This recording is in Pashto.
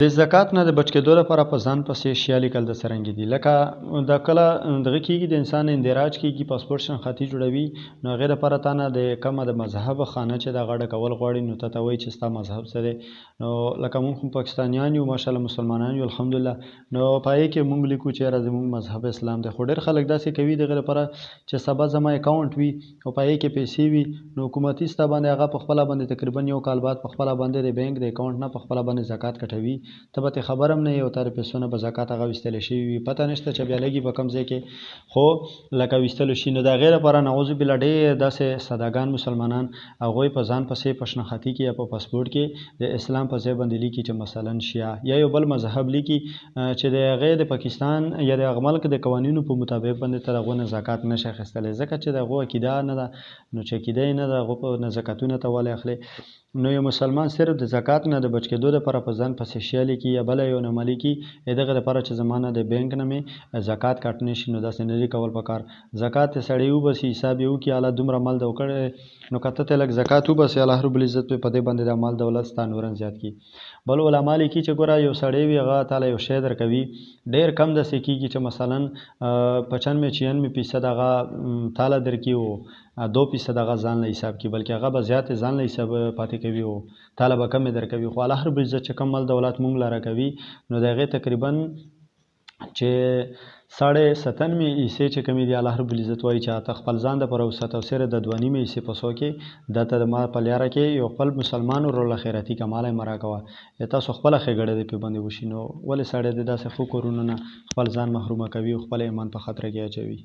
د زکات نه د بچ کېدو لپاره په ځان پسې شیا لیکل د څرنګه دي لکه د کله دغه کېږي د انسان اندراج کېږي پاسپورټ شناختی جوړوي نو هغې دپاره تا نه د کومه د مذهب خانه چې د هغه ډکول غواړي نو ته وایي چې ستا مذهب څه دی نو لکه مونږ هم پاکستانیان یو ماشاءالله مسلمانان یو الحمدلله نو په هغې کې مونږ لیکو چې یاره زمونږ مذهب اسلام دی خو ډېر خلک داسې کوي د هغې لپاره چې سبا زما اکاونټ وي او په هغې کې پیسې وي نو حکومتي ستا باندې هغه په خپله باندې تقریبا یو کال بعد په خپله باندې د بینک د اکاونټ نه په خپله باندې زکات کټوي ته به ترې خبر هم نه یې او تا د پیسو نه به زکات هغه ویستلی شوي وي پته نشته چې بیا لګي په کوم ځای کې خو لکه ویستلو شي نو د هغې لپاره نعوذ بالله ډېر داسې سادهګان مسلمانان هغوی په ځان پسې په شناختی کې یا په پاسپورټ کې د اسلام په ځای باندې لیکي چې مثلا شیعه یا یو بل مذهب لیکي چې د هغې د پاکستان یا د هغه ملک د قوانینو په مطابق باندې ته د هغو نه زکات نشي اخیستلی ځکه چې د هغو عقیده نه ده نو چې عقیده یې نه ده هغو په نه زکاتونه ته ولې اخلي نو یو مسلمان صرف د زکات نه د بچ کېدو دپاره په ځان پسې شیعه لیکي یا بله یو نامه لیکي دغه دپاره چې زما نه د بینک نه مې زکات کاټ نه شي نو داسې نه دي کول پکار زکات یې سړی وباسي حساب یې وکړي الله دومره مال ده وکړی نو که ته ته لږ زکات وباسې الله رب العزت په دې باندې د مال دولت ستا نورن زیات کړي بل علما لیکي چې ګوره یو سړی وي هغه تعالی یو شی درکوي ډېر کم داسې کېږي چې مثلا 95-96% هغه تعالی درکړي او 2% هغه ځان له حساب کړي بلکې هغه به زیات ځان له حساب پاتې کوي او تعالی به کمې درکوي خو الله رب العزت چې کم مال دولت مونږ لره کوي نو د هغې تقریبا چې 97 حصې چې کومې دي الله رب العزت وایي چې ته خپل ځان دپاره وساته او صرف د 2.5 حصې په څو کې دا ته د ما په لیاره کې یو خپل مسلمان ورله خیراتي کمال یې مه راکوه تاسو خپله ښېګړه دې پرې باندې وشي نو ولې سړی د داسې ښو کورونو نه خپل ځان محرومه کوي او خپل ایمان په خطره کې اچوي